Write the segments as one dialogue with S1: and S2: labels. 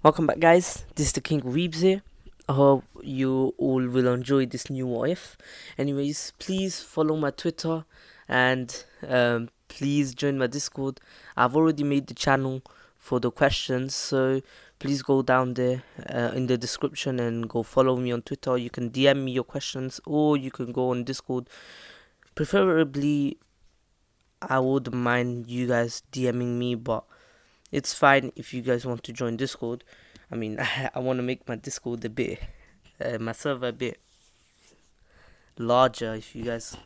S1: Welcome back, guys. This is the King Weebs here. I hope you all will enjoy this new what if. Anyways, please follow my Twitter and please join my Discord. I've already made the channel for the questions, so please go down there in the description and go follow me on Twitter. You can DM me your questions or you can go on Discord. Preferably, I wouldn't mind you guys DMing me, but it's fine if you guys want to join Discord. I mean, I want to make my Discord a bit, my server a bit larger, if you guys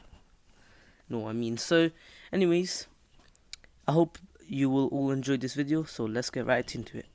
S1: know what I mean. So, anyways, I hope you will all enjoy this video. So let's get right into it.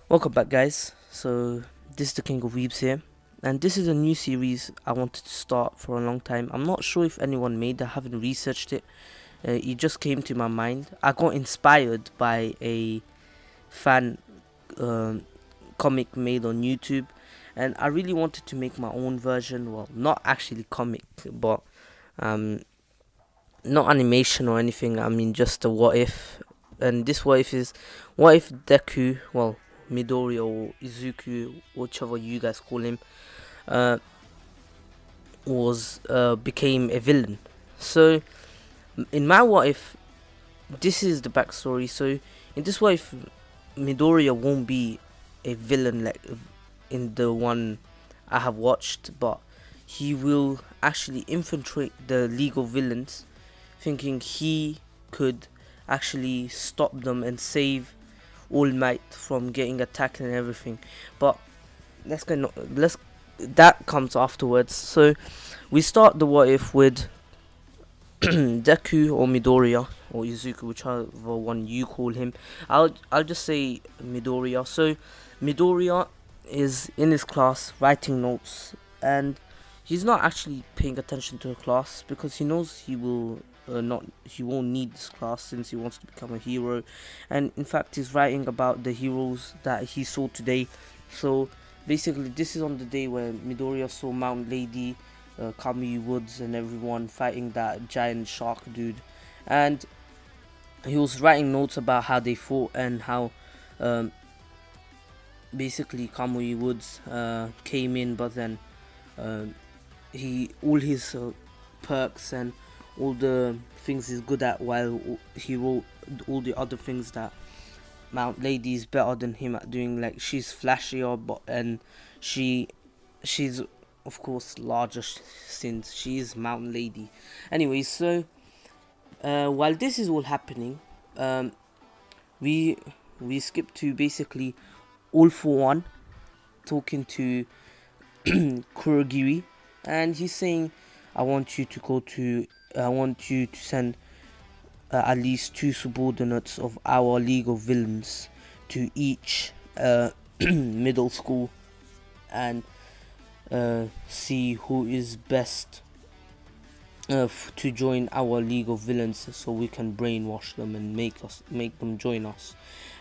S1: Welcome back, guys. So this is the King of Weebs here, and this is a new series I wanted to start for a long time. I'm not sure if anyone made it. I haven't researched it. It just came to my mind. I got inspired by a fan comic made on YouTube, and I really wanted to make my own version. Well, not actually comic, but not animation or anything. I mean, just a what if. And this what if is, what if Deku, well, Midoriya or Izuku, whichever you guys call him, became a villain. So in my what if, this is the backstory. So in this what if, Midoriya won't be a villain like in the one I have watched, but he will actually infiltrate the League of Villains, thinking he could actually stop them and save All Might from getting attacked and everything. But that comes afterwards. So we start the what if with Deku or Midoriya or Izuku, whichever one you call him. I'll just say Midoriya. So Midoriya is in his class writing notes, and he's not actually paying attention to the class because he knows he won't need this class since he wants to become a hero. And in fact, he's writing about the heroes that he saw today. So basically, this is on the day where Midoriya saw Mount Lady, Kamui Woods, and everyone fighting that giant shark dude. And he was writing notes about how they fought and how basically Kamui Woods came in, but then all his perks and all the things he's good at, while he wrote all the other things that Mount Lady is better than him at doing. Like, she's flashier, and she's of course larger since she is Mountain Lady. Anyway, so while this is all happening, we skip to basically All For One talking to Kurogiri, and he's saying, I want you to send at least 2 subordinates of our League of Villains to each middle school and see who is best to join our League of Villains, so we can brainwash them and make them join us.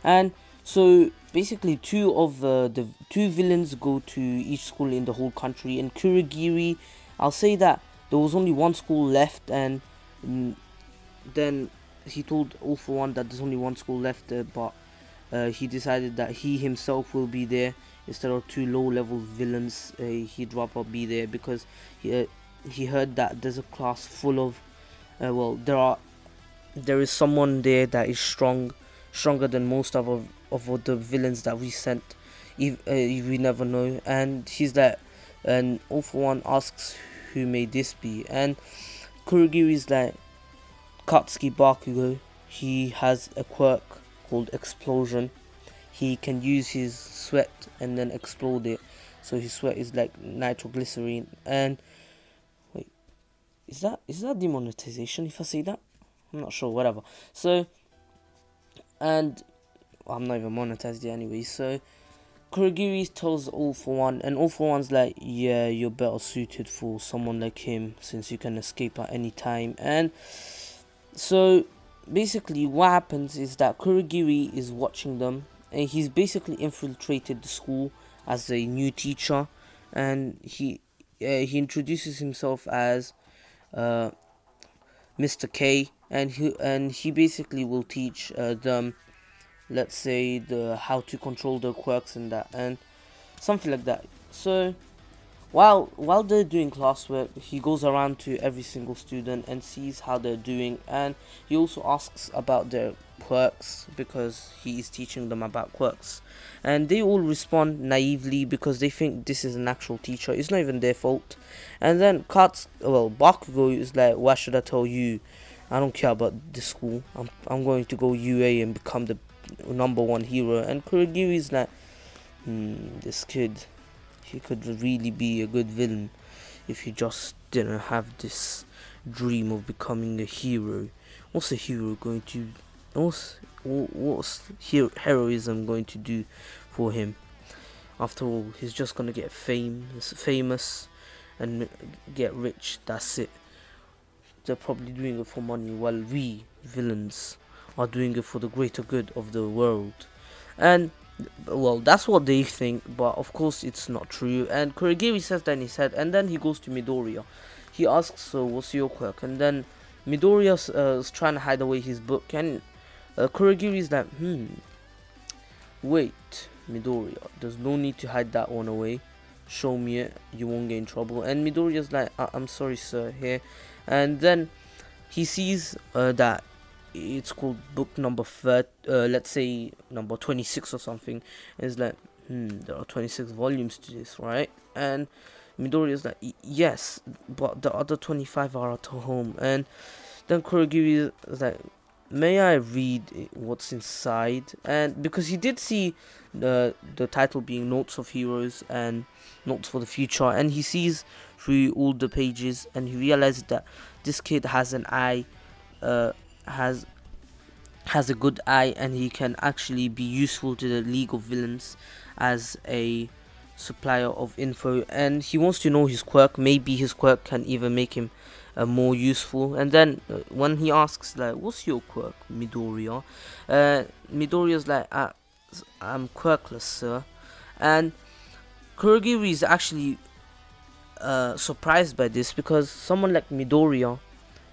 S1: And so basically, 2 of the 2 villains go to each school in the whole country. And Kurogiri, I'll say that there was only 1 school left, and then he told All For One that there's only 1 school left, but he decided that he himself will be there instead of 2 low-level villains. He'd rather be there because he heard that there's a class full of there is someone there that is stronger than most of the villains that we sent. We never know. And he's like, and All For One asks, who may this be? And Kurogiri is like, Katsuki Bakugo. He has a quirk called Explosion. He can use his sweat and then explode it. So his sweat is like nitroglycerine. And wait, is that demonetization if I say that? I'm not sure, whatever. So, and I'm not even monetized yet anyway. So Kurogiri tells All For One, and All For One's like, yeah, you're better suited for someone like him since you can escape at any time. And So basically what happens is that Kurogiri is watching them, and he's basically infiltrated the school as a new teacher, and he introduces himself as uh, Mr. K, and he basically will teach them, let's say, the how to control their quirks and that, and something like that. So while they're doing classwork, he goes around to every single student and sees how they're doing, and he also asks about their quirks because he is teaching them about quirks. And they all respond naively because they think this is an actual teacher. It's not even their fault. And then Bakugo is like, "Why should I tell you? I don't care about this school. I'm going to go UA and become the number one hero." And Kurogiri is like, this kid, he could really be a good villain if he just didn't have this dream of becoming a hero. What's a hero going to? What's heroism going to do for him? After all, he's just gonna get famous, and get rich. That's it. They're probably doing it for money, while we villains are doing it for the greater good of the world. And well, that's what they think, but of course it's not true. And Kurogiri says that in his head, and then he goes to Midoriya. He asks, "So what's your quirk?" And then Midoriya is trying to hide away his book, and Kurogiri is like, wait, Midoriya, there's no need to hide that one away. Show me it, you won't get in trouble." And Midoriya's like, "I'm sorry, sir," here. And then he sees that it's called book number 30, let's say number 26 or something. And it's like, there are 26 volumes to this, right? And Midori is like, yes, but the other 25 are at home." And then Kurogiri is like, "May I read what's inside?" And because he did see the title being Notes of Heroes and Notes for the Future, and he sees through all the pages, and he realizes that this kid has an eye, has a good eye, and he can actually be useful to the League of Villains as a supplier of info. And he wants to know his quirk. Maybe his quirk can even make him more useful. And then when he asks like, "What's your quirk, Midoriya?" Midoriya's like, "I'm quirkless, sir." And Kurogiri is actually surprised by this, because someone like Midoriya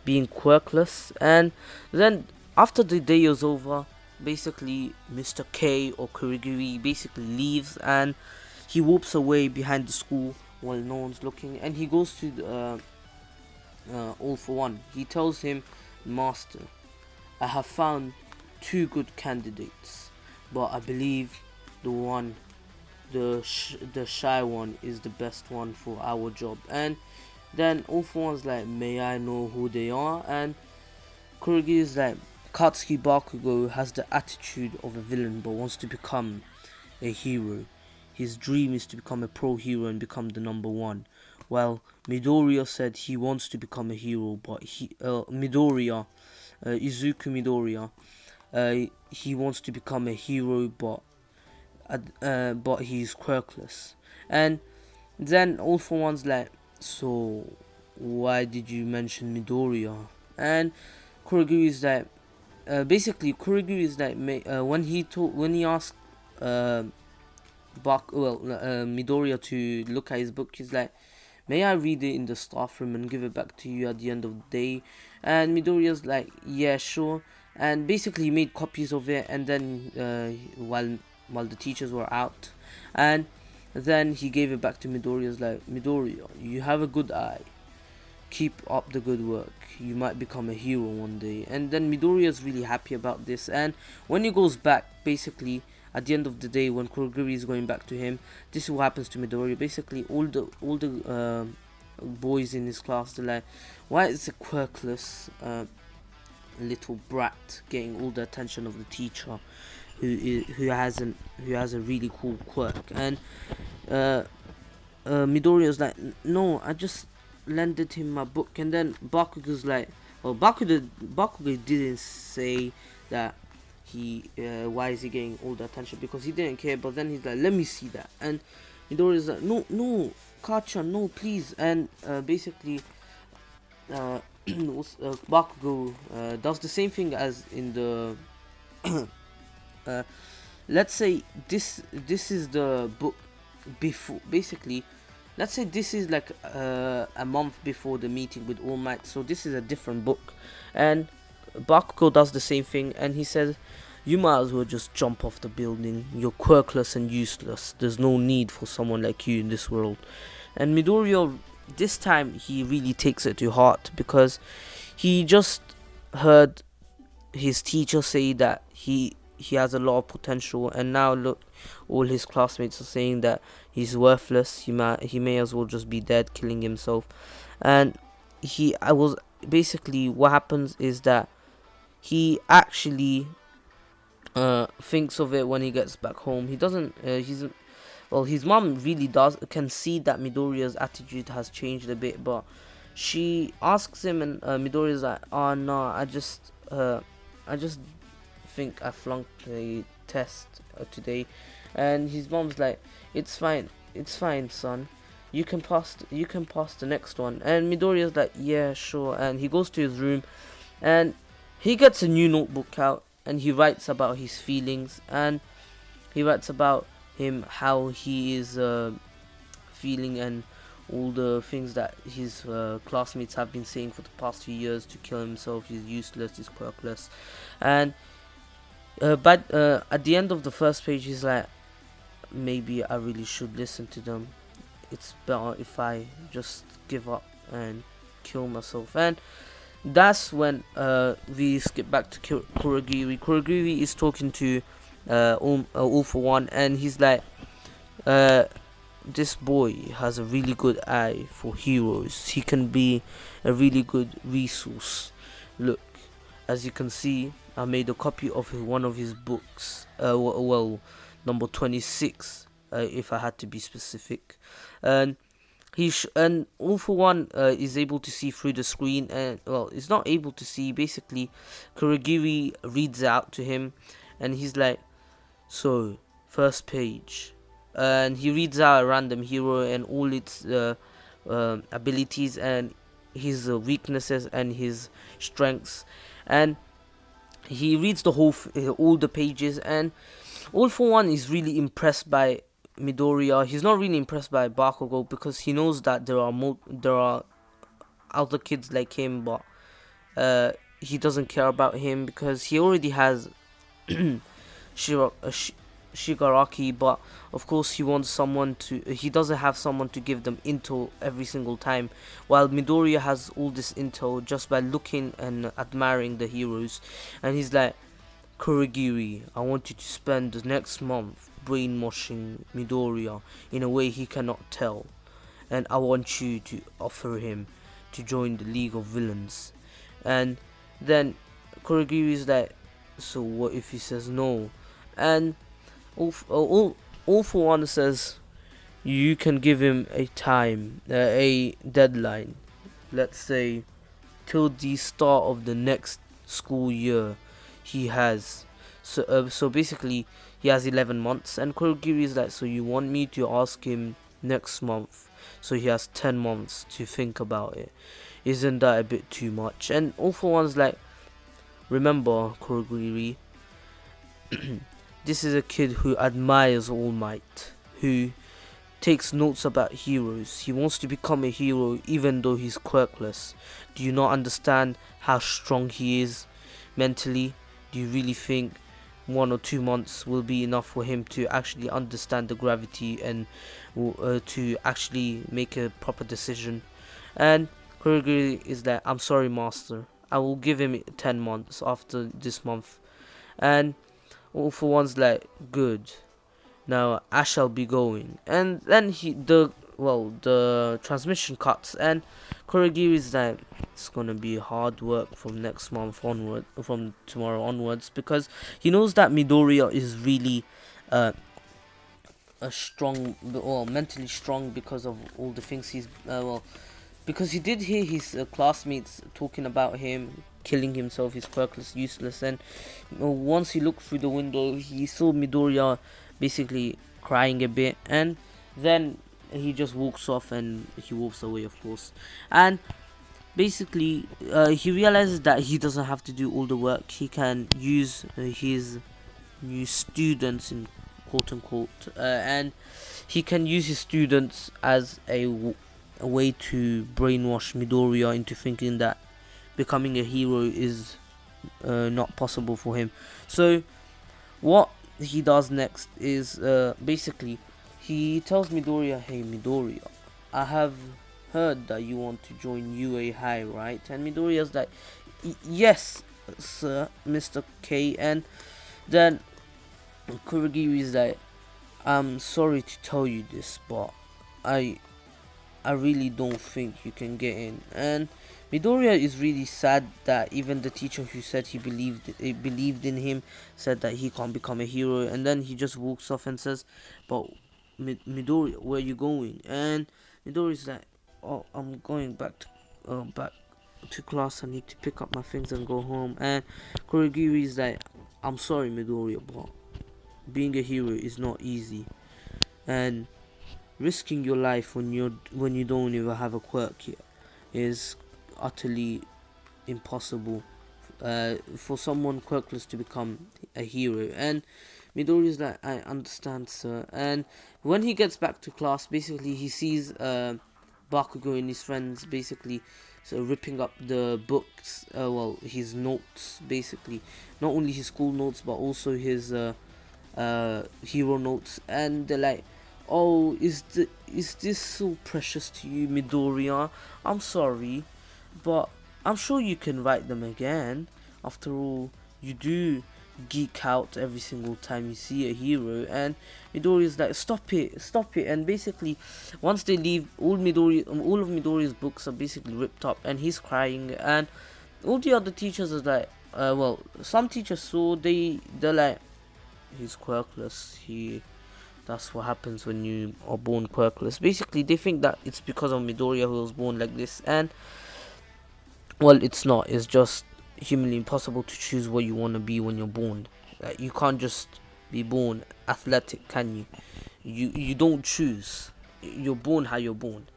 S1: being quirkless. And then after the day is over, basically Mr. K or Kurogiri basically leaves, and he whoops away behind the school while no one's looking, and he goes to the, All for One. He tells him, "Master, I have found two good candidates, but I believe the one, the shy one, is the best one for our job." And then All for One's like, "May I know who they are?" And Kurogiri is like, "Katsuki Bakugo has the attitude of a villain but wants to become a hero. His dream is to become a pro hero and become the number one. While Midoriya said he wants to become a hero, but Midoriya, Izuku Midoriya, he wants to become a hero, but he's quirkless." And then All for One's like, "So why did you mention Midoriya?" And Kurogiri is like, Kurogiri is like, when he asked Midoriya to look at his book, he's like, "May I read it in the staff room and give it back to you at the end of the day?" And Midoriya's like, "Yeah, sure." And basically he made copies of it, and then while the teachers were out, and then he gave it back to Midoriya's like, "Midoriya, you have a good eye. Keep up the good work. You might become a hero one day." And then Midoriya is really happy about this. And when he goes back, basically at the end of the day, when Kurogiri is going back to him, this is what happens to Midoriya. Basically, all the boys in his class, they're like, "Why is a quirkless little brat getting all the attention of the teacher, who has a really cool quirk?" And Midoriya's like, "No, I just lended him my book." And then Bakugo's like, well, Bakugo didn't say that why is he getting all the attention, because he didn't care. But then he's like, "Let me see that." And Midoriya's like, "No, Kacha, no, please." And basically Bakugo does the same thing as in the uh, let's say this is the book before, basically. Let's say this is like a month before the meeting with All Might, so this is a different book. And Bakugo does the same thing, and he says, "You might as well just jump off the building. You're quirkless and useless. There's no need for someone like you in this world." And Midoriya, this time, he really takes it to heart, because he just heard his teacher say that he has a lot of potential, and now look, all his classmates are saying that he's worthless. He may as well just be dead, killing himself. And I was basically, what happens is that he actually thinks of it when he gets back home. He doesn't. His mom really can see that Midoriya's attitude has changed a bit, but she asks him, and Midoriya's like, "Oh no, I just think I flunked the test today." And his mom's like, "It's fine, son. You can pass the next one." And Midoriya's like, "Yeah, sure." And he goes to his room, and he gets a new notebook out, and he writes about his feelings, and he writes about him, how he is feeling, and all the things that his classmates have been saying for the past few years to kill himself. He's useless, he's quirkless. And but at the end of the first page, he's like, "Maybe I really should listen to them. It's better if I just give up and kill myself." And that's when we skip back to Kurogiri. Kurogiri is talking to All For One, and he's like, "This boy has a really good eye for heroes. He can be a really good resource. Look, as you can see, I made a copy of one of his books. Well, number 26, if I had to be specific." And and All For One is able to see through the screen, and it's not able to see. Basically, Kurogiri reads out to him, and he's like, "So, first page," and he reads out a random hero and all its abilities and his weaknesses and his strengths, and he reads the all the pages. And All For One is really impressed by Midoriya. He's not really impressed by Bakugo, because he knows that there are other kids like him, but he doesn't care about him because he already has Shigaraki. But of course he doesn't have someone to give them intel every single time, while Midoriya has all this intel just by looking and admiring the heroes. And he's like, "Kurogiri, I want you to spend the next month brainwashing Midoriya in a way he cannot tell, and I want you to offer him to join the League of Villains." And then Kurogiri is like, "So what if he says no?" And all For One says, "You can give him a time, a deadline, let's say till the start of the next school year. He has so basically he has 11 months." And Kurogiri is like, "So you want me to ask him next month, so he has 10 months to think about it? Isn't that a bit too much?" And All For One's like, "Remember, Kurogiri, this is a kid who admires All Might, who takes notes about heroes. He wants to become a hero even though he's quirkless. Do you not understand how strong he is mentally? Do you really think 1 or 2 months will be enough for him to actually understand the gravity and to actually make a proper decision?" And Kurogiri is like, "I'm sorry, master. I will give him 10 months after this month." And All For One's like, "Good. Now I shall be going." And then the transmission cuts, and Kurogiri is like, "It's gonna be hard work from next month onward, from tomorrow onwards," because he knows that Midoriya is really a strong, mentally strong, because of all the things because he did hear his classmates talking about him killing himself. He's quirkless, useless. And once he looked through the window, he saw Midoriya basically crying a bit, and then he just walks off and he walks away, of course. And basically he realizes that he doesn't have to do all the work. He can use his new students in quote unquote, and he can use his students as a way to brainwash Midoriya into thinking that becoming a hero is not possible for him. So what he does next is basically he tells Midoriya, "Hey Midoriya, I have heard that you want to join UA High, right?" And Midoriya's like, "Yes, sir, Mr. K." And then Kurogiri is like, "I'm sorry to tell you this, but I I really don't think you can get in." And Midoriya is really sad that even the teacher who said he believed in him said that he can't become a hero, and then he just walks off and says, "But Midoriya, where are you going?" And Midoriya's like, "Oh, I'm going back to class. I need to pick up my things and go home." And Kurogiri is like, "I'm sorry, Midoriya, but being a hero is not easy, and risking your life when you don't even have a quirk yet is utterly impossible for someone quirkless to become a hero." And Midori is like, "I understand, sir." And when he gets back to class, basically he sees Bakugo and his friends basically so ripping up the books, his notes, basically not only his school notes but also his hero notes. And they're like, "Oh, is this so precious to you, Midoriya? I'm sorry, but I'm sure you can write them again. After all, you do geek out every single time you see a hero." And Midoriya's like, "Stop it, stop it." And basically, once they leave, all of Midoriya's books are basically ripped up, and he's crying. And all the other teachers are like, some teachers saw they're like, "He's quirkless. That's what happens when you are born quirkless." Basically, they think that it's because of Midoriya who was born like this, and well, it's not. It's just humanly impossible to choose what you want to be when you're born. You can't just be born athletic, can you? You don't choose. You're born how you're born.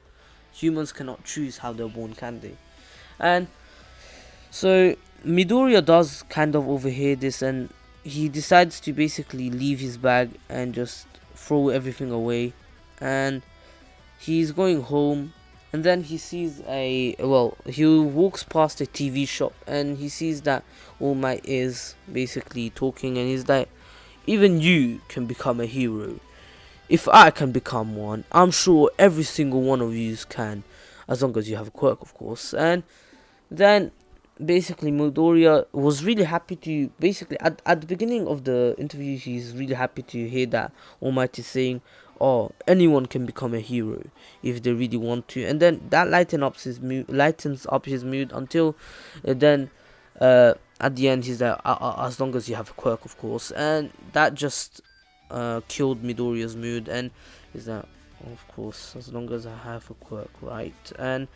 S1: Humans cannot choose how they're born, can they? And so Midoriya does kind of overhear this, and he decides to basically leave his bag and just throw everything away. And he's going home, and then he sees he walks past a TV shop, and he sees that All Might is basically talking, and he's like, "Even you can become a hero. If I can become one, I'm sure every single one of you can, as long as you have a quirk, of course." And then basically Midoriya was really happy to basically at the beginning of the interview, he's really happy to hear that All Might is saying, "Oh, anyone can become a hero if they really want to." And then that lightens up his mood until then at the end he's like, "As long as you have a quirk, of course." And that just killed Midoriya's mood, and he's like, "Of course, as long as I have a quirk, right?" And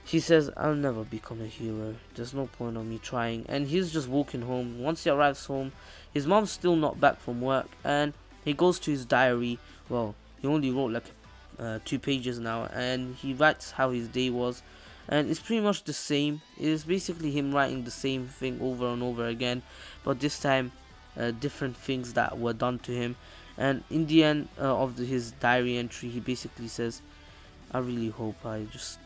S1: he says, "I'll never become a hero. There's no point of me trying." And he's just walking home. Once he arrives home, his mom's still not back from work, and he goes to his diary. Well, he only wrote like 2 pages now, and he writes how his day was, and it's pretty much the same. It's basically him writing the same thing over and over again, but this time different things that were done to him. And in the end his diary entry, he basically says, "I really hope I just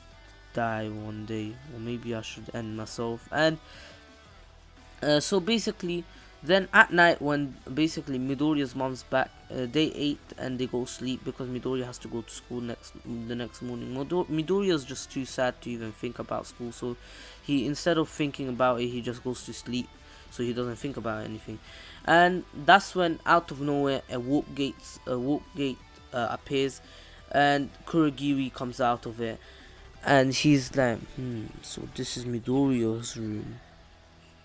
S1: die one day, or maybe I should end myself." And so basically then at night, when basically Midoriya's mom's back, they ate and they go sleep because Midoriya has to go to school the next morning. Midoriya's just too sad to even think about school, so he, instead of thinking about it, he just goes to sleep, so he doesn't think about anything. And that's when out of nowhere a warp gate appears, and Kurogiri comes out of it. And he's like, so this is Midoriya's room.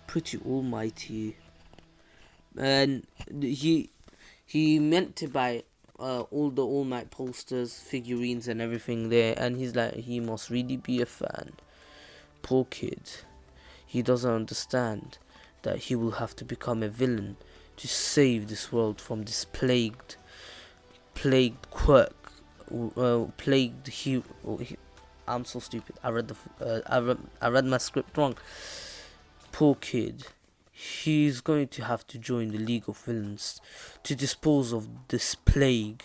S1: Pretty almighty." And he meant to buy all the All Might posters, figurines, and everything there. And he's like, he must really be a fan. Poor kid. He doesn't understand that he will have to become a villain to save this world from this plagued quirk, plagued hero. I'm so stupid. I read my script wrong. Poor kid. He's going to have to join the League of Villains to dispose of this plague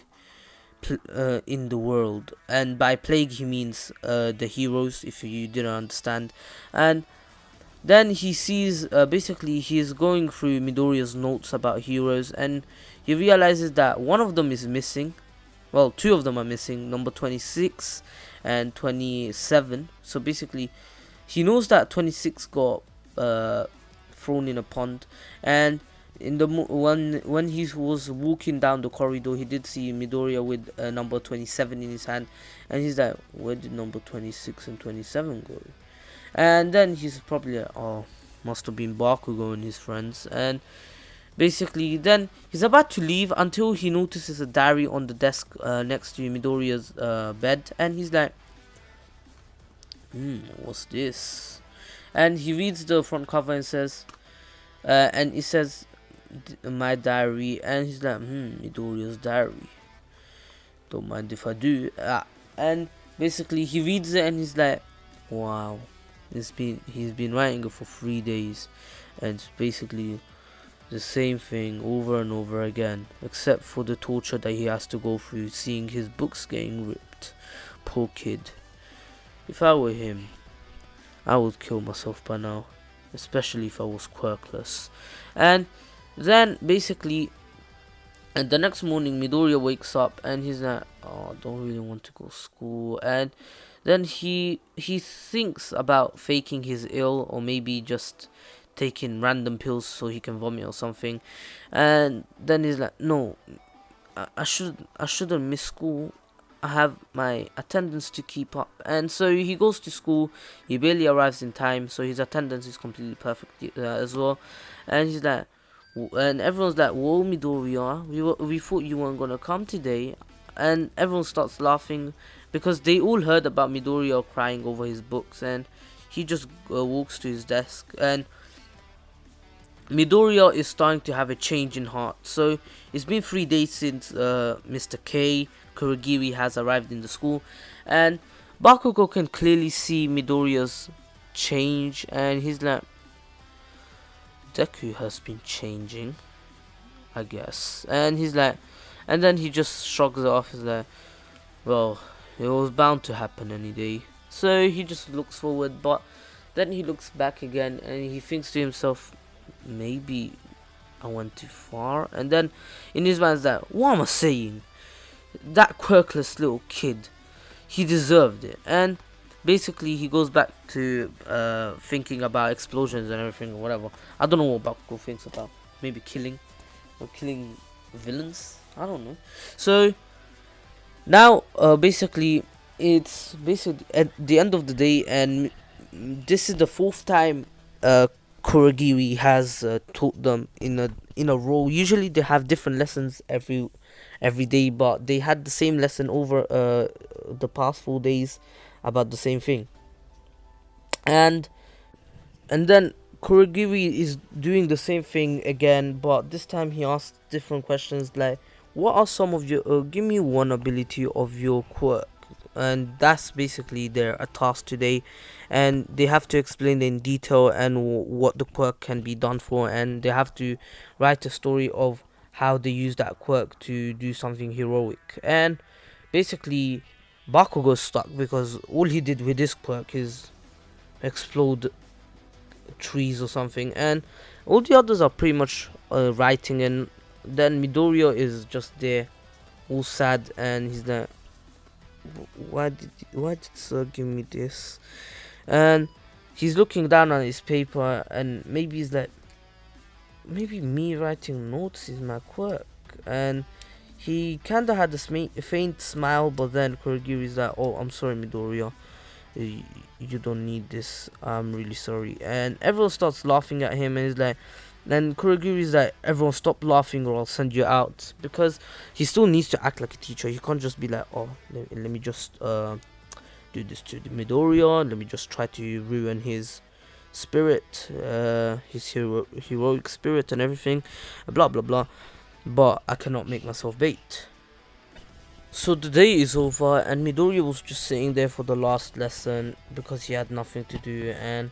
S1: in the world. And by plague he means the heroes, if you didn't understand. And then he sees, basically he's going through Midoriya's notes about heroes, and he realizes that one of them is missing. Well, two of them are missing, number 26 and 27. So basically he knows that 26 got thrown in a pond, and in the when he was walking down the corridor, he did see Midoriya with number 27 in his hand, and he's like, where did number 26 and 27 go? And then he's probably like, oh, must have been Bakugo and his friends. And basically then he's about to leave until he notices a diary on the desk next to Midoriya's bed, and he's like, what's this? And he reads the front cover and says, and it says, my diary, and he's like, Midoriya's diary, don't mind if I do. And basically he reads it and he's like, wow, he's been writing it for 3 days, and it's basically the same thing over and over again, except for the torture that he has to go through seeing his books getting ripped. Poor kid. If I were him, I would kill myself by now, especially if I was quirkless. And then basically, and the next morning Midoriya wakes up and he's like, oh, I don't really want to go to school. And then he thinks about faking his ill, or maybe just taking random pills so he can vomit or something. And then he's like, no, I shouldn't miss school. I have my attendance to keep up. And so he goes to school. He barely arrives in time, so his attendance is completely perfect as well. And he's like, and everyone's like, whoa, Midoriya, we thought you weren't gonna come today. And everyone starts laughing because they all heard about Midoriya crying over his books. And he just walks to his desk, and Midoriya is starting to have a change in heart. So it's been 3 days since Mr. K Kurogiri has arrived in the school, and Bakugo can clearly see Midoriya's change, and he's like, Deku has been changing, I guess. And he's like, and then he just shrugs it off. He's like, well, it was bound to happen any day. So he just looks forward, but then he looks back again and he thinks to himself, maybe I went too far. And then in his mind, that, what am I saying? That quirkless little kid, he deserved it. And basically he goes back to thinking about explosions and everything or whatever. I don't know what Bakugo thinks about. Maybe killing villains. I don't know. So now basically it's basically at the end of the day, and this is the 4th time Kurogiri has taught them in a row. Usually they have different lessons every day, but they had the same lesson over the past 4 days about the same thing. And then Kurogiri is doing the same thing again, but this time he asks different questions like, what are some of your give me one ability of your quirk. And that's basically their task today, and they have to explain in detail and what the quirk can be done for, and they have to write a story of how they use that quirk to do something heroic. And basically Bakugo's stuck because all he did with this quirk is explode trees or something, and all the others are pretty much writing. And then Midoriya is just there all sad, and he's like, why did sir give me this? And he's looking down on his paper, and maybe he's like, maybe me writing notes is my quirk. And he kinda had a faint smile, but then Kurogiri's like, oh, I'm sorry, Midoriya, you don't need this, I'm really sorry. And everyone starts laughing at him, and he's like, then Kurogiri's like, everyone stop laughing or I'll send you out, because he still needs to act like a teacher. He can't just be like, oh, let me just do this to the Midoriya, let me just try to ruin his spirit, his heroic spirit and everything, blah blah blah, but I cannot make myself bait. So the day is over, and Midoriya was just sitting there for the last lesson because he had nothing to do, and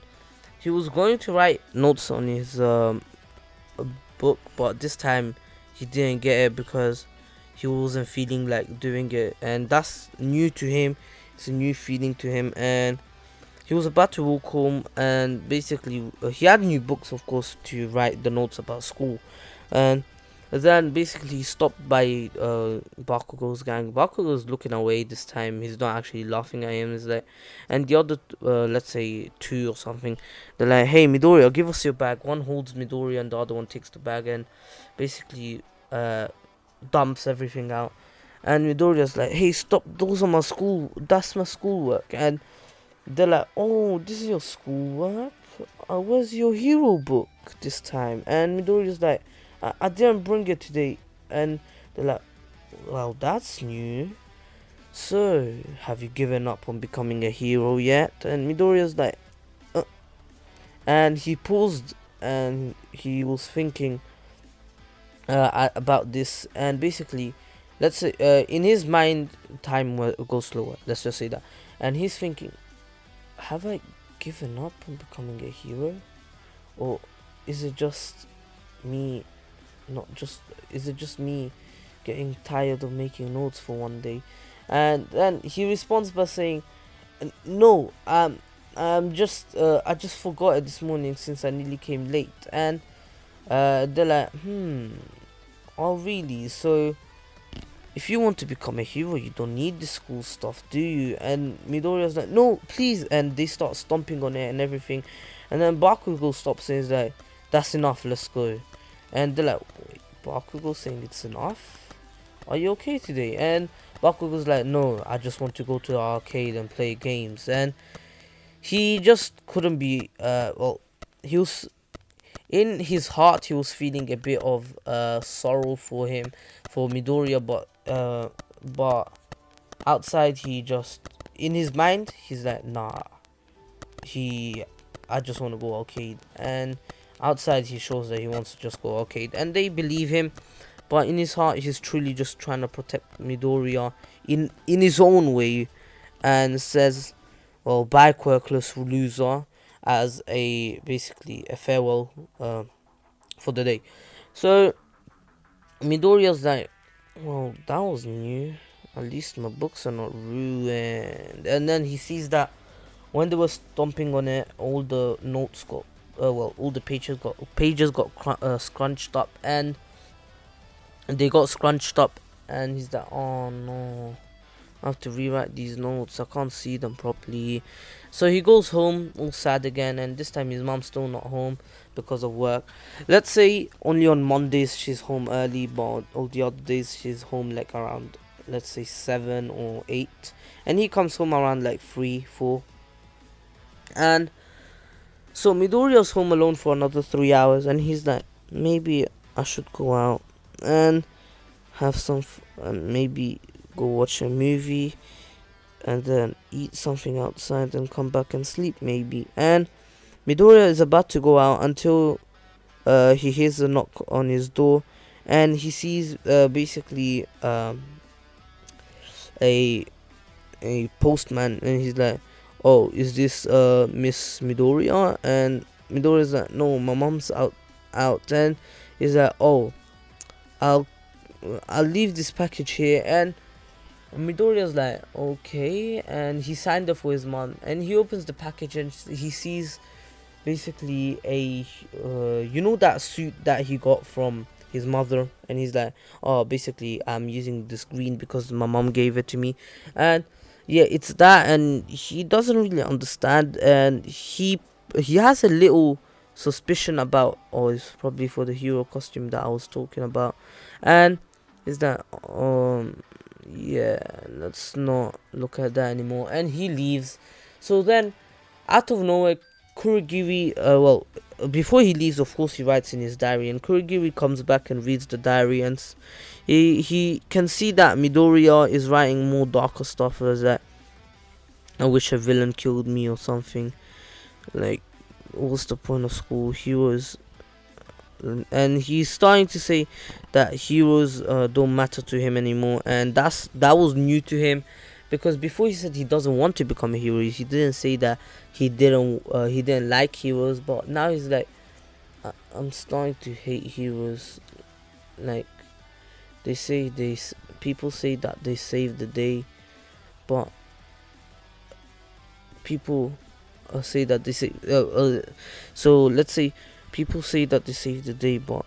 S1: he was going to write notes on his book, but this time he didn't get it because he wasn't feeling like doing it, and that's new to him. It's a new feeling to him, and he was about to walk home, and basically he had new books, of course, to write the notes about school, and then basically he stopped by Bakugo's gang. Bakugo's looking away this time. He's not actually laughing at him. He's like, and the other, let's say two or something, they're like, "Hey, Midoriya, give us your bag." One holds Midoriya, and the other one takes the bag and basically dumps everything out. And Midoriya's like, "Hey, stop! Those are my school. That's my schoolwork." And they're like, "Oh, this is your schoolwork? Where's your hero book this time?" And Midoriya's like, I didn't bring it today." And they're like, "Well, that's new. So, have you given up on becoming a hero yet?" And Midoriya's like, and he paused and he was thinking about this. And basically, let's say in his mind, time goes slower. Let's just say that. And he's thinking, have I given up on becoming a hero? Or is it just me not just is it just me getting tired of making notes for one day? And then he responds by saying, "No, I'm just I just forgot it this morning since I nearly came late." And they're like, "Oh really? So if you want to become a hero, you don't need the school stuff, do you?" And Midoriya's like, "No, please." And they start stomping on it and everything. And then Bakugo stops and is like, "That's enough, let's go." And they're like, "Wait, Bakugo saying it's enough? Are you okay today?" And Bakugo's like, "No, I just want to go to the arcade and play games." And he just couldn't be, well, he was, in his heart, he was feeling a bit of sorrow for him, for Midoriya, but outside, he just, in his mind, he's like, nah, I just want to go arcade. And outside, he shows that he wants to just go arcade, and they believe him. But in his heart, he's truly just trying to protect Midoriya in his own way, and says, "Well, bye, quirkless loser," as a basically a farewell for the day. So Midoriya's like, "Well, that was new. At least my books are not ruined." And then he sees that when they were stomping on it, all the notes got, all the pages got scrunched up, and they got scrunched up. And he's like, "Oh no, I have to rewrite these notes. I can't see them properly." So he goes home, all sad again, and this time his mom's still not home because of work. Let's say only on Mondays she's home early, but all the other days she's home like around, let's say 7 or 8, and he comes home around like 3, 4. And so Midoriya's home alone for another 3 hours, and he's like, maybe I should go out and have some, maybe go watch a movie, and then eat something outside and come back and sleep maybe. And Midoriya is about to go out until he hears a knock on his door, and he sees basically a postman, and he's like, "Oh, is this Miss Midoriya?" And Midoriya's like, "No, my mom's out." And he's like, "Oh, I'll leave this package here." And Midoriya's like, "Okay," and he signed up for his mom, and he opens the package and he sees basically a that suit that he got from his mother, and he's like, "Oh, basically I'm using this green because my mom gave it to me." And yeah, it's that, and he doesn't really understand, and he has a little suspicion about, oh, it's probably for the hero costume that I was talking about. And is that yeah, let's not look at that anymore, and he leaves. So then, out of nowhere, Kurogiri, before he leaves, of course, he writes in his diary, and Kurogiri comes back and reads the diary, and he can see that Midoriya is writing more darker stuff, as that, "I wish a villain killed me," or something like, "What's the point of school? Heroes and he's starting to say that heroes don't matter to him anymore, and that was new to him, because before he said he doesn't want to become a hero. He didn't say that he didn't like heroes, but now he's like, I'm starting to hate heroes. Like, they say people say that they save the day, but people say that they say so let's say people say that they save the day, but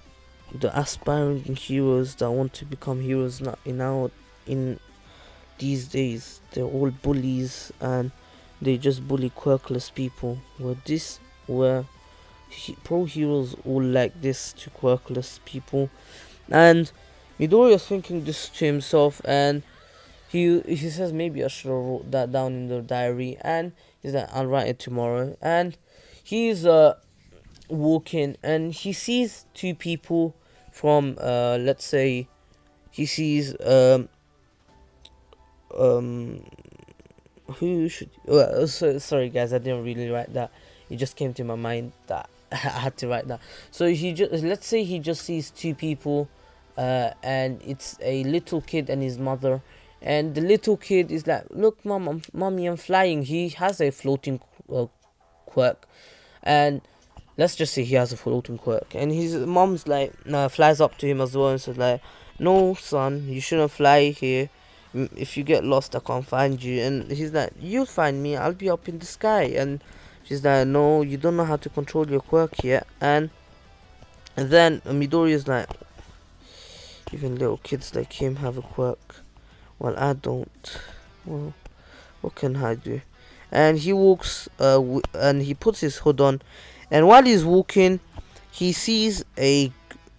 S1: the aspiring heroes that want to become heroes not in these days, they're all bullies, and they just bully quirkless people. Where pro heroes all like this to quirkless people. And Midoriya's thinking this to himself, and he says maybe I should have wrote that down in the diary, and he's like, I'll write it tomorrow. And he's walking, and he sees two people from let's say he sees um who should sorry guys, I didn't really write that. It just came to my mind that I had to write that. So he just, let's say he just sees two people, and it's a little kid and his mother, and the little kid is like, look mom, mommy, I'm flying. He has a floating quirk, and let's just say he has a floating quirk, and his mom's like flies up to him as well and says like, no son, you shouldn't fly here. If you get lost, I can't find you. And he's like, you'll find me, I'll be up in the sky. And she's like, no, you don't know how to control your quirk yet. And then Midori is like, even little kids like him have a quirk, well I don't. Well, what can I do? And he walks and he puts his hood on, and while he's walking he sees he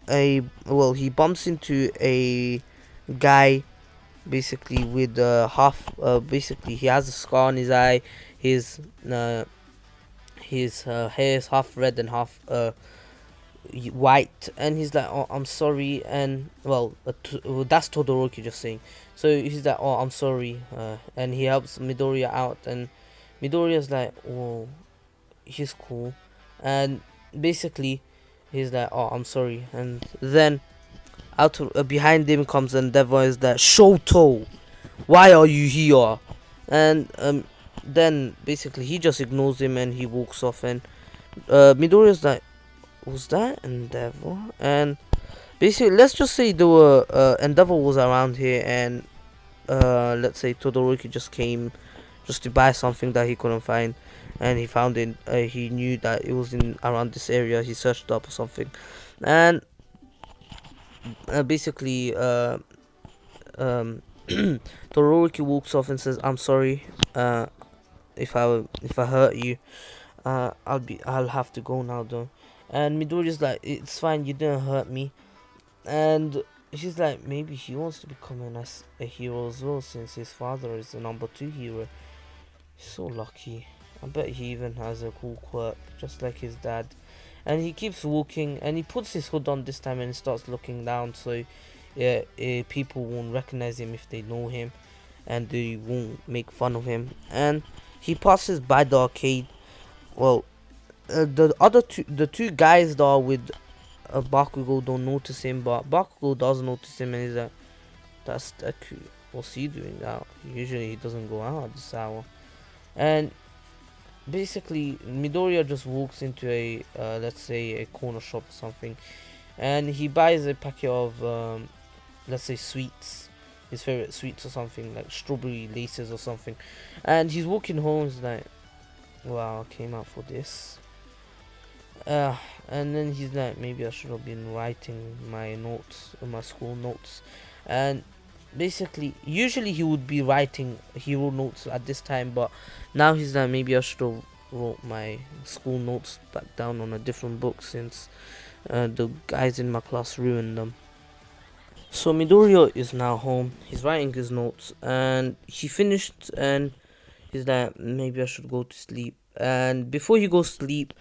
S1: bumps into a guy, basically with basically he has a scar on his eye. His hair is half red and half white, and he's like, oh, I'm sorry. And that's Todoroki just saying. So he's like, oh, I'm sorry, and he helps Midoriya out, and Midoriya's like, oh, he's cool. And basically he's like, oh, I'm sorry. And then behind him comes Endeavor, is that, Shoto, why are you here? And then basically he just ignores him and he walks off, and Midoriya's like, was that Endeavor? And basically let's just say there were Endeavor was around here, and let's say Todoroki just came just to buy something that he couldn't find, and he found it. He knew that it was in around this area. He searched up or something, and basically Todoroki walks off and says, I'm sorry if I hurt you. I'll have to go now though. And Midoriya's like, it's fine, you didn't hurt me. And she's like, maybe he wants to become a hero as well, since his father is the #2 hero. He's so lucky. I bet he even has a cool quirk, just like his dad. And he keeps walking, and he puts his hood on this time and starts looking down, so yeah, people won't recognize him if they know him, and they won't make fun of him. And he passes by the arcade. Well, the two guys that are with Bakugo don't notice him, but Bakugo does notice him, and he's like, that's Deku, what's he doing now? Usually he doesn't go out at this hour. And basically Midoriya just walks into a let's say a corner shop or something, and he buys a packet of let's say sweets, his favorite sweets or something, like strawberry laces or something. And he's walking home, he's like, wow, I came out for this. And then he's like, maybe I should have been writing my notes, my school notes. And basically usually he would be writing hero notes at this time, but now he's like, maybe I should have wrote my school notes back down on a different book, since the guys in my class ruined them. So Midoriya is now home, he's writing his notes, and he finished, and he's like, maybe I should go to sleep. And before he goes to sleep,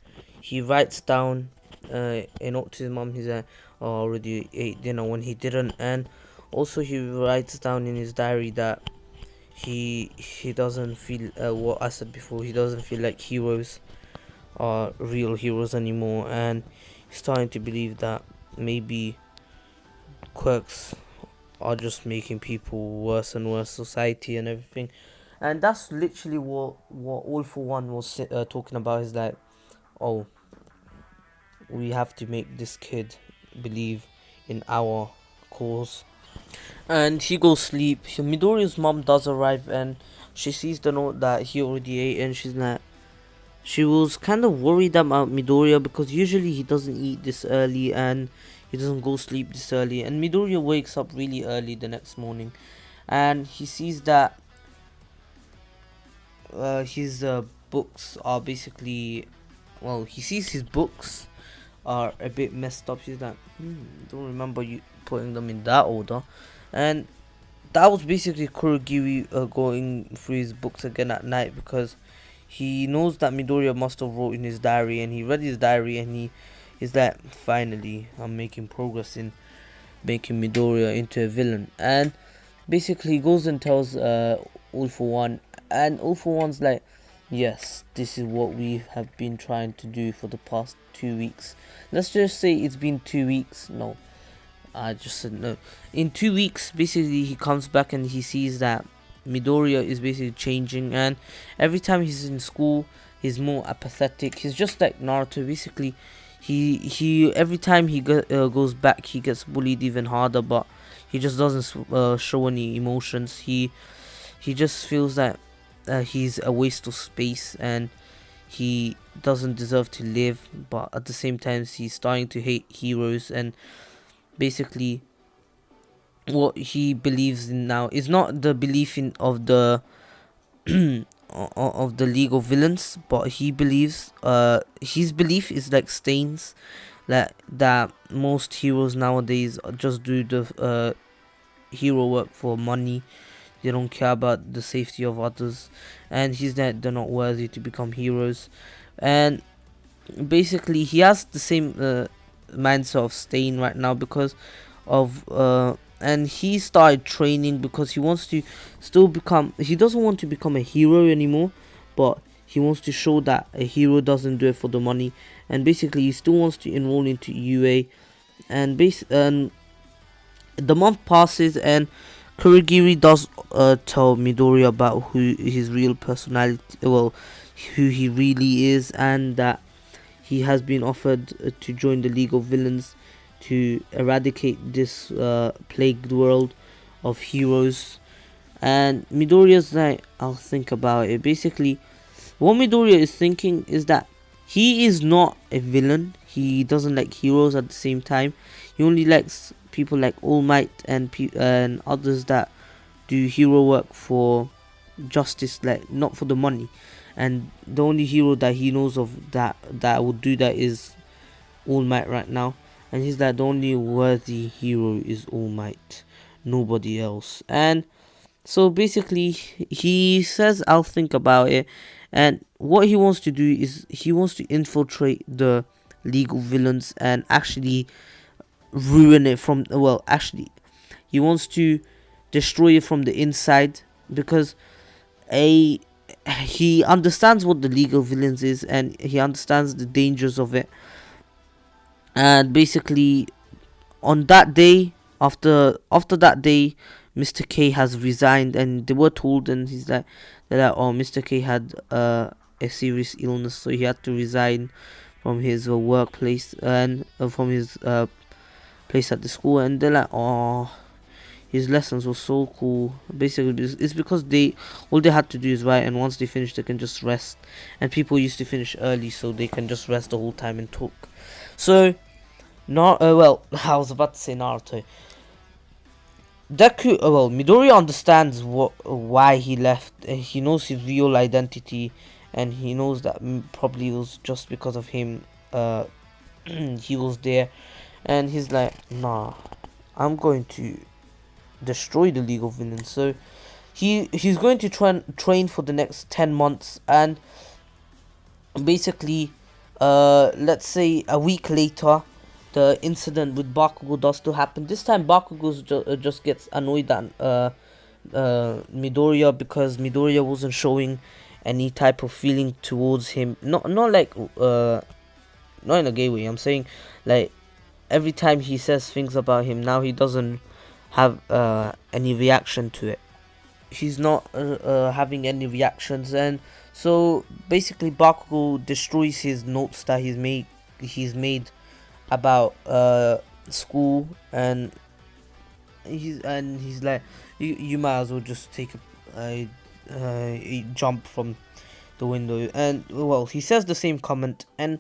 S1: he writes down a note to his mom. He's like, oh, I already ate dinner, when he didn't. And also he writes down in his diary that he doesn't feel what I said before, he doesn't feel like heroes are real heroes anymore, and he's starting to believe that maybe quirks are just making people worse and worse, society and everything. And that's literally what All For One was talking about. Is like, oh, we have to make this kid believe in our cause. And he goes sleep. Midoriya's mom does arrive, and she sees the note that he already ate, and she's like, she was kind of worried about Midoriya because usually he doesn't eat this early and he doesn't go sleep this early. And Midoriya wakes up really early the next morning, and he sees that his books are basically, well, he sees his books are a bit messed up. He's like, don't remember you putting them in that order. And that was basically Kurogiri going through his books again at night, because he knows that Midoriya must have wrote in his diary, and he read his diary, and he is like, finally I'm making progress in making Midoriya into a villain. And basically he goes and tells All For One, and All For One's like, yes, this is what we have been trying to do for the past 2 weeks. Let's just say it's been 2 weeks. No, I just said no. In 2 weeks, basically, he comes back and he sees that Midoriya is basically changing, and every time he's in school, he's more apathetic. He's just like Naruto. Basically, he every time he goes back, he gets bullied even harder, but he just doesn't show any emotions. He just feels that he's a waste of space, and he doesn't deserve to live. But at the same time, he's starting to hate heroes, and basically what he believes in now is not the belief in of the of the League of Villains, but he believes his belief is like Stain's, that most heroes nowadays just do the hero work for money. They don't care about the safety of others, and he's that they're not worthy to become heroes. And basically he has the same mindset of Stain right now, because of and he started training because he wants to still become, he doesn't want to become a hero anymore, but he wants to show that a hero doesn't do it for the money. And basically he still wants to enroll into UA. And the month passes, and Kurogiri does tell Midoriya about who his real personality, well, who he really is, and that he has been offered to join the League of Villains to eradicate this plagued world of heroes. And Midoriya's like, I'll think about it. Basically, what Midoriya is thinking is that he is not a villain. He doesn't like heroes at the same time. He only likes people like All Might and others that do hero work for justice, like not for the money. And the only hero that he knows of that would do that is All Might right now. And he's like, the only worthy hero is All Might, nobody else. And so basically he says, I'll think about it. And what he wants to do is he wants to infiltrate the League of Villains and actually ruin it from, well, actually he wants to destroy it from the inside, because he understands what the League of Villains is, and he understands the dangers of it. And basically on that day, after that day, Mr. K has resigned, and they were told, and they're like, oh, Mr. K had a serious illness, so he had to resign from his workplace and from his place at the school. And they're like, oh, his lessons were so cool. Basically, it's because all they had to do is write, and once they finish, they can just rest. And people used to finish early, so they can just rest the whole time and talk. So, well, I was about to say Naruto. Midoriya understands why he left. He knows his real identity, and he knows that probably it was just because of him. He was there, and he's like, nah, I'm going to destroy the League of Villains. So he's going to train for the next 10 months, and basically let's say a week later, the incident with Bakugo does still happen. This time Bakugo just gets annoyed at Midoriya, because Midoriya wasn't showing any type of feeling towards him. Not like not in a gay way. I'm saying like every time he says things about him, now he doesn't have any reaction to it. He's not having any reactions, and so basically Bakugo destroys his notes that he's made about school, and he's like, you might as well just take a jump from the window. And well, he says the same comment, and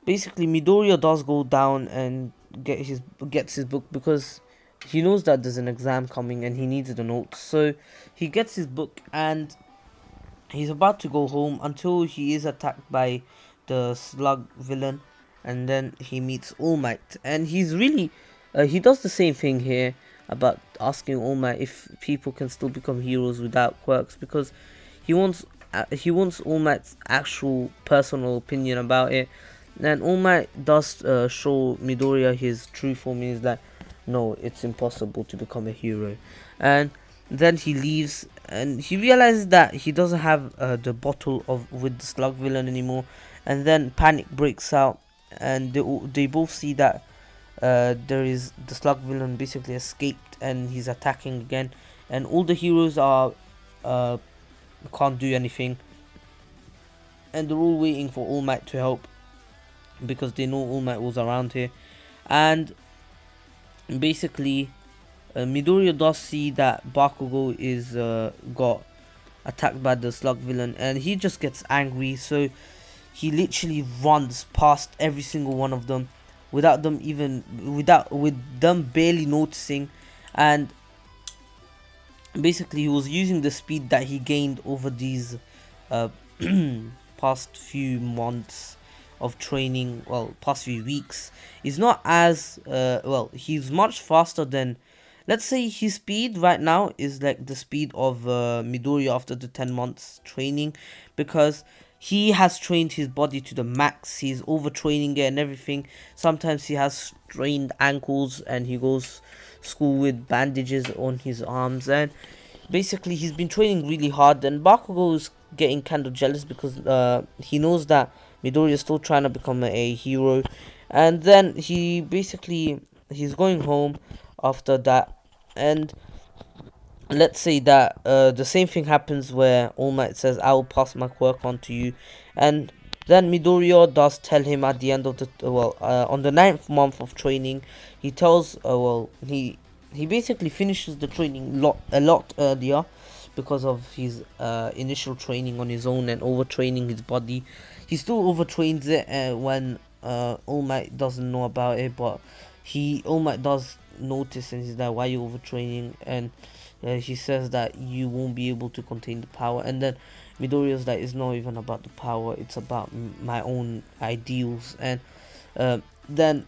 S1: basically Midoriya does go down and gets his book, because he knows that there's an exam coming and he needs the notes. So he gets his book and he's about to go home until he is attacked by the slug villain, and then he meets All Might, and he's really he does the same thing here about asking All Might if people can still become heroes without quirks, because he wants All Might's actual personal opinion about it. And All Might does show Midoriya his true form. He's like, no, it's impossible to become a hero. And then he leaves, and he realizes that he doesn't have the bottle of with the slug villain anymore. And then panic breaks out, and they both see that there is the slug villain basically escaped and he's attacking again, and all the heroes are can't do anything, and they're all waiting for All Might to help, because they know All Might was around here. And basically Midoriya does see that Bakugo is got attacked by the slug villain, and he just gets angry, so he literally runs past every single one of them with them barely noticing. And basically he was using the speed that he gained over these past few months of training, well, past few weeks. He's not as well, he's much faster than, let's say his speed right now is like the speed of Midoriya after the 10 months training, because he has trained his body to the max. He's overtraining it and everything. Sometimes he has strained ankles and he goes school with bandages on his arms, and basically he's been training really hard. And Bakugo is getting kind of jealous, because he knows that Midoriya is still trying to become a hero. And then he's going home after that, and let's say that the same thing happens where All Might says, I will pass my quirk on to you. And then Midoriya does tell him at the end of the on the 9th month of training, he tells he basically finishes the training a lot earlier, because of his initial training on his own and overtraining his body. He still overtrains it when All Might doesn't know about it, but All Might does notice, and he's like, why are you overtraining? And he says that you won't be able to contain the power. And then Midoriya's like, it's not even about the power, it's about my own ideals. And then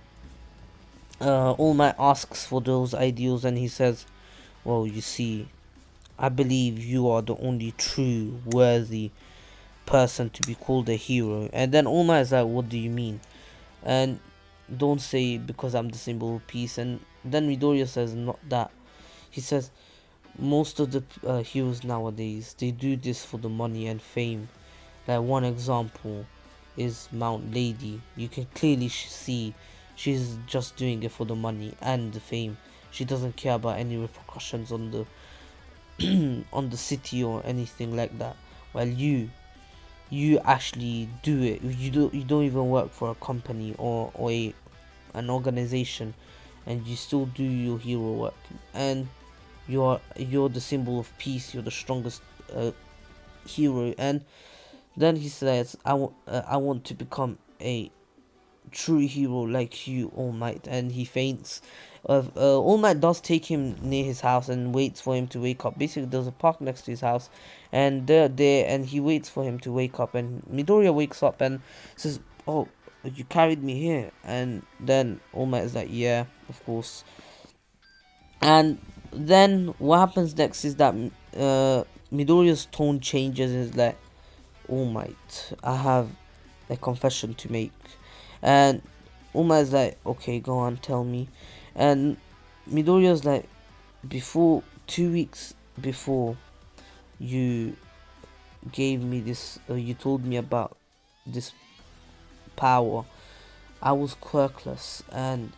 S1: All Might asks for those ideals, and he says, well, you see, I believe you are the only true worthy person to be called a hero. And then All Might is like, what do you mean? And don't say because I'm the symbol of peace. And then Midoriya says, not that. He says, most of the heroes nowadays, they do this for the money and fame. Like, one example is Mount Lady. You can clearly see she's just doing it for the money and the fame. She doesn't care about any repercussions on the on the city or anything like that. While you actually do it. You don't even work for a company or an organization, and you still do your hero work. And you're the symbol of peace. You're the strongest hero. And then he says, I want to become a true hero like you, All Might. And he faints. All Might does take him near his house and waits for him to wake up. Basically, there's a park next to his house, and they're there, and he waits for him to wake up. And Midoriya wakes up and says, oh, you carried me here. And then All Might is like, yeah, of course. And then what happens next is that Midoriya's tone changes, and is like, All Might, I have a confession to make. And All Might is like, okay, go on, tell me. And Midoriya's like, 2 weeks before you gave me this, you told me about this power, I was quirkless, and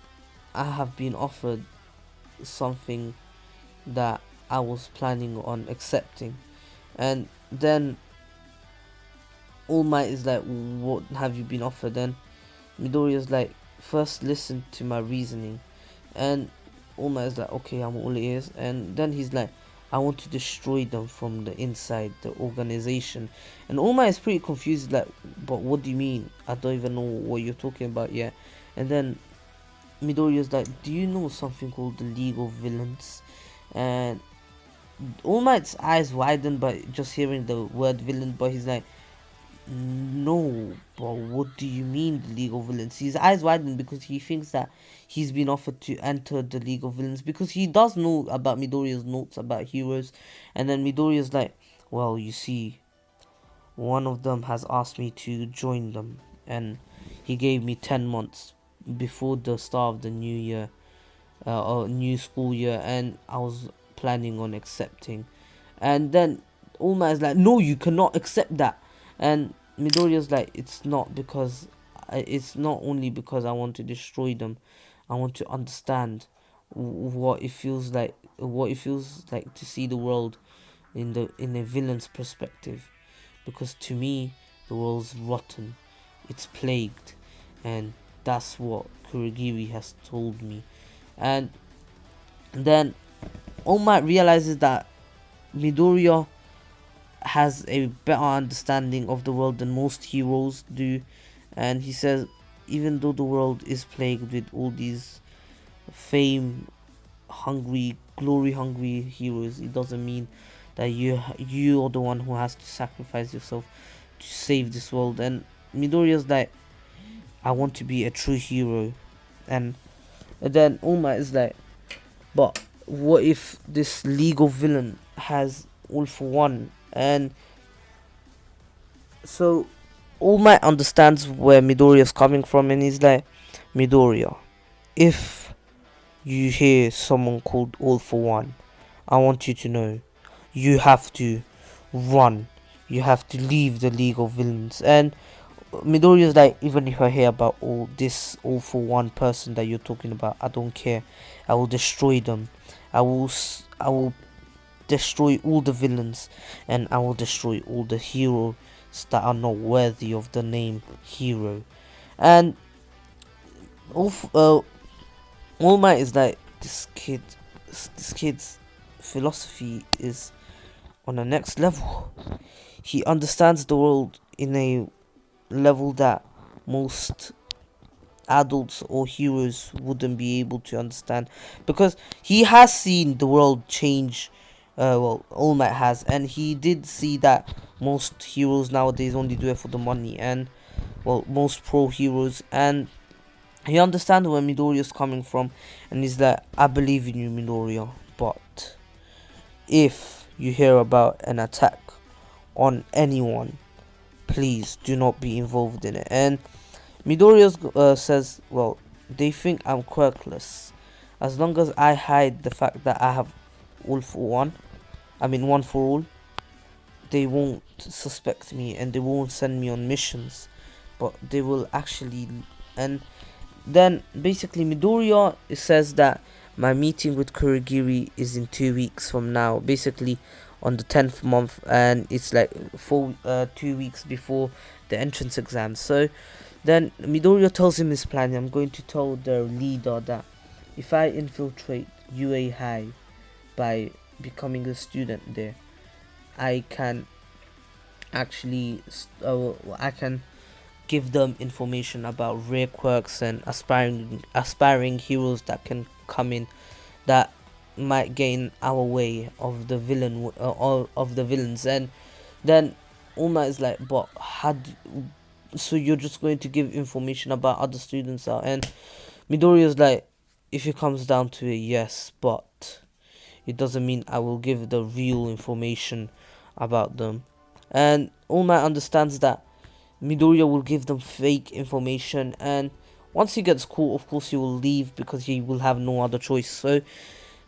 S1: I have been offered something that I was planning on accepting. And then All Might is like, what have you been offered? Then Midoriya's like, first listen to my reasoning. And All Might is like, okay, I'm all ears. And then he's like, I want to destroy them from the inside, the organization. And All Might is pretty confused, like, but what do you mean? I don't even know what you're talking about yet. And then Midoriya's like, do you know something called the League of Villains? And All Might's eyes widen by just hearing the word villain, but he's like, no, but what do you mean the League of Villains? His eyes widen because he thinks that he's been offered to enter the League of Villains, because he does know about Midoriya's notes about heroes. And then Midoriya's like, well, you see, one of them has asked me to join them, and he gave me 10 months before the start of the new year, or new school year, and I was planning on accepting. And then All Might is like, no, you cannot accept that. And Midoriya's like, it's not only because I want to destroy them. I want to understand what it feels like, to see the world in a villain's perspective. Because to me, the world's rotten, it's plagued, and that's what Kurogiri has told me. And then All Might realizes that Midoriya has a better understanding of the world than most heroes do, and he says, even though the world is plagued with all these fame hungry, glory hungry heroes, it doesn't mean that you are the one who has to sacrifice yourself to save this world. And Midoriya's like, I want to be a true hero. And then All Might is like, but what if this League of Villain has All for One? And so All Might understands where Midoriya's coming from, and he's like, Midoriya, if you hear someone called All for One, I want you to know you have to run. You have to leave the League of Villains. And Midoriya's like, even if I hear about all for one person that you're talking about, I don't care. I will destroy them. I will destroy all the villains, and I will destroy all the heroes that are not worthy of the name hero. And All Might is like, this kid's philosophy is on the next level. He understands the world in a level that most adults or heroes wouldn't be able to understand, because he has seen the world change. All Might has, and he did see that most heroes nowadays only do it for the money, and most pro heroes. And he understands where Midoriya is coming from, and he's like, I believe in you, Midoriya, but if you hear about an attack on anyone, please do not be involved in it. And Midoriya says, well, they think I'm quirkless. As long as I hide the fact that I have All for One, One for All, they won't suspect me, and they won't send me on missions, but they will actually. And then basically Midoriya says that my meeting with Kurogiri is in 2 weeks from now, basically on the 10th month, and it's like 2 weeks before the entrance exam. So then Midoriya tells him his plan. I'm going to tell the leader that if I infiltrate UA High by becoming a student there, I can actually I can give them information about rare quirks and aspiring heroes that can come in, that might gain our way of the villains. And then All Might is like, but so you're just going to give information about other students out? And Midoriya's like, if it comes down to it, yes, but it doesn't mean I will give the real information about them. And All Might understands that Midoriya will give them fake information, and once he gets caught, of course he will leave because he will have no other choice. So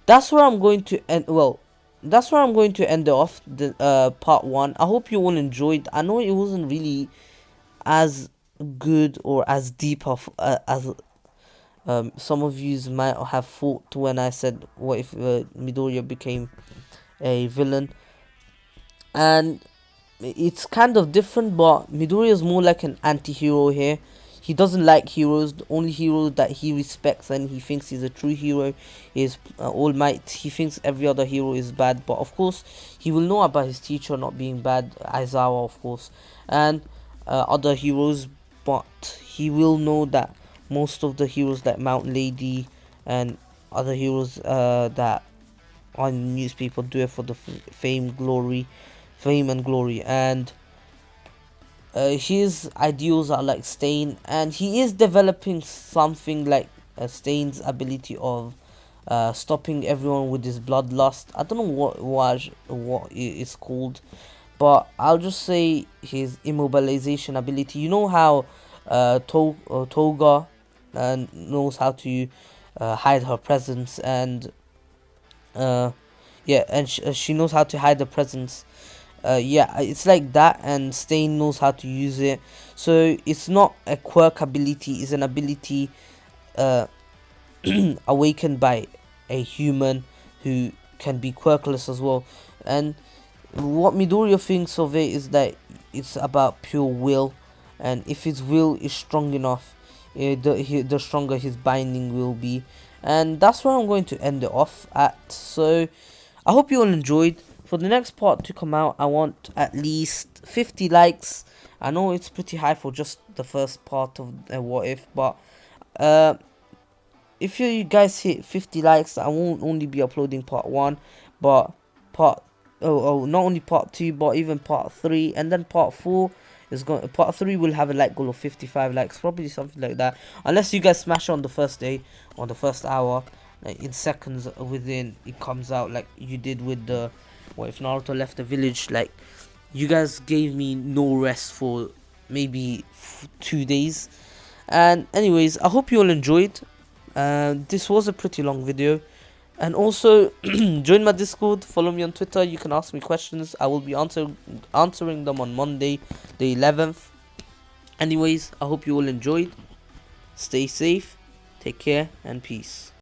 S1: that's where I'm going to end. Well, that's where I'm going to end it off, the part 1. I hope you all enjoyed. I know it wasn't really as good or as deep of as some of you might have thought when I said what if Midoriya became a villain. And it's kind of different, but Midoriya is more like an anti-hero here. He doesn't like heroes. The only hero that he respects and he thinks is a true hero is All Might. He thinks every other hero is bad, but of course he will know about his teacher not being bad, Aizawa of course, and other heroes, but he will know that most of the heroes like Mount Lady and other heroes that on newspaper do it for the fame and glory, and his ideals are like Stain, and he is developing something like Stain's ability of stopping everyone with his bloodlust. I don't know what it's called, but I'll just say his immobilization ability. You know how Toga knows how to hide her presence, and yeah, and she knows how to hide her presence. Yeah, it's like that, and Stain knows how to use it. So it's not a quirk ability; it's an ability uh, awakened by a human who can be quirkless as well. And what Midoriya thinks of it is that it's about pure will, and if his will is strong enough, the stronger his binding will be. And that's where I'm going to end it off at. So I hope you all enjoyed. For the next part to come out, I want at least 50 likes. I know it's pretty high for just the first part of What If, but uh, if you guys hit 50 likes, I won't only be uploading part 1, but not only part 2, but even part 3, and then part 4 is going. Part 3 will have a like goal of 55 likes, probably something like that. Unless you guys smash it on the first day, on the first hour, like in seconds within it comes out, like you did with the What If Naruto Left the Village. Like, you guys gave me no rest for maybe 2 days. And anyways, I hope you all enjoyed. This was a pretty long video. And also, join my Discord, follow me on Twitter. You can ask me questions. I will be answering them on Monday, the 11th. Anyways, I hope you all enjoyed. Stay safe, take care, and peace.